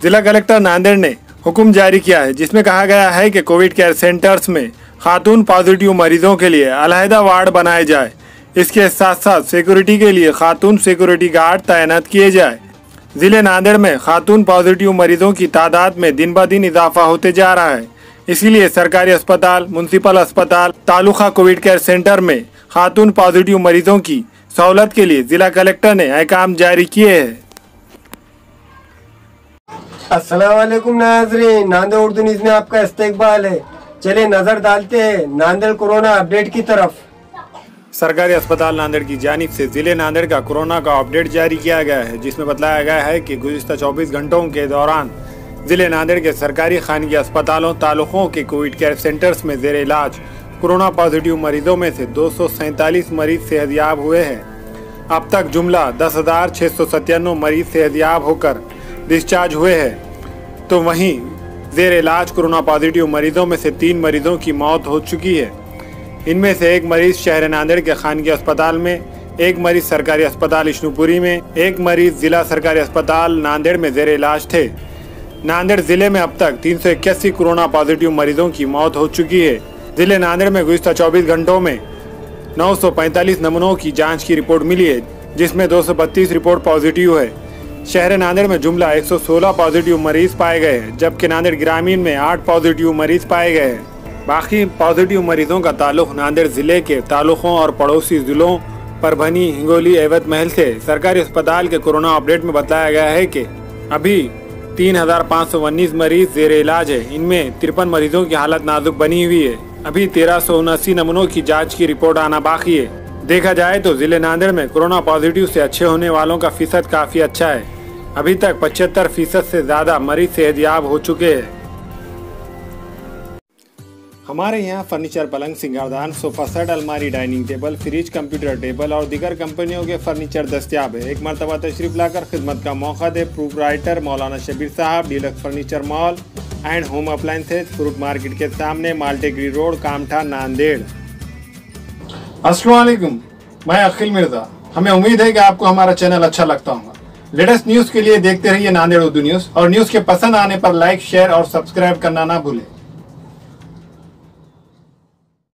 जिला कलेक्टर नांदेड़ ने हुक्म जारी किया है जिसमें कहा गया है कि कोविड केयर सेंटर्स में खातून पॉजिटिव मरीजों के लिए अलहदा वार्ड बनाए जाए। इसके साथ साथ सिक्योरिटी के लिए खातून सिक्योरिटी गार्ड तैनात किए जाए। जिले नांदेड़ में खातून पॉजिटिव मरीजों की तादाद में दिन ब दिन इजाफा होते जा रहा है, इसीलिए सरकारी अस्पताल, म्युनिसिपल अस्पताल, तालुका कोविड केयर सेंटर में खातून पॉजिटिव मरीजों की सहूलत के लिए जिला कलेक्टर ने अहकाम जारी किए हैं। अस्सलाम वालेकुम नाज़रीन, नांदेड़ उर्दू न्यूज़ में आपका इस्तकबाल है। चलिए नजर डालते हैं नांदेड़ कोरोना अपडेट की तरफ। सरकारी अस्पताल नांदेड़ की जानिब से जिले नांदेड़ का कोरोना का अपडेट जारी किया गया है, जिसमें बताया गया है कि गुज़िश्ता 24 घंटों के दौरान जिले नांदेड़ के सरकारी खानगी अस्पतालों, तालुकों के कोविड केयर सेंटर्स में ज़ेर इलाज कोरोना पॉजिटिव मरीजों में से 247 मरीज सेहतयाब हुए हैं। अब तक जुमला 10,697 मरीज सेहतयाब होकर डिस्चार्ज हुए हैं, तो वहीं ज़ेर इलाज कोरोना पॉजिटिव मरीजों में से 3 मरीजों की मौत हो चुकी है। इनमें से 1 मरीज शहर नांदेड़ के खानगी अस्पताल में, 1 मरीज सरकारी अस्पताल इश्नूपुरी में, 1 मरीज जिला सरकारी अस्पताल नांदेड़ में ज़ेर इलाज थे। नांदेड़ जिले में अब तक 381 कोरोना पॉजिटिव मरीजों की मौत हो चुकी है। जिले नांदेड़ में गुज़िश्ता 24 घंटों में 945 नमूनों की जांच की रिपोर्ट मिली है, जिसमें 232 रिपोर्ट पॉजिटिव है। शहर नांदेड़ में जुमला 116 पॉजिटिव मरीज पाए गए हैं, जबकि नांदेड़ ग्रामीण में 8 पॉजिटिव मरीज पाए गए हैं। बाकी पॉजिटिव मरीजों का ताल्लुक नांदेड़ जिले के तालुकों और पड़ोसी जिलों परभनी, हिंगोली, एवत महल से। सरकारी अस्पताल के कोरोना अपडेट में बताया गया है कि अभी 3,519 मरीज ज़ेर इलाज है। इनमें 53 मरीजों की हालत नाजुक बनी हुई है। अभी 1379 नमूनों की जांच की रिपोर्ट आना बाकी है। देखा जाए तो जिले नांदेड़ में कोरोना पॉजिटिव से अच्छे होने वालों का फीसद काफ़ी अच्छा है। अभी तक 75% से ज़्यादा मरीज सेहतयाब हो चुके हैं। हमारे यहाँ फर्नीचर, पलंग, सिंगारदान, सोफा सेट, अलमारी, dining table, fridge, computer table और दीगर कंपनियों के फर्नीचर दस्तियाब है। एक मरतबा तशरीफ लाकर खिदमत का मौका दे। प्रोप्राइटर मौलाना शबीर साहब, deluxe furniture mall and home appliances, fruit market के सामने, माल्टेगरी रोड, कामठा, नांदेड़। अस्सलाम वालेकुम, मैं अखिल मिर्जा। हमें उम्मीद है कि आपको हमारा चैनल अच्छा लगता होगा। लेटेस्ट न्यूज़ के लिए देखते रहिए नांदेड़ उर्दू न्यूज़, और न्यूज़ के पसंद आने पर लाइक, शेयर और सब्सक्राइब करना ना भूलें।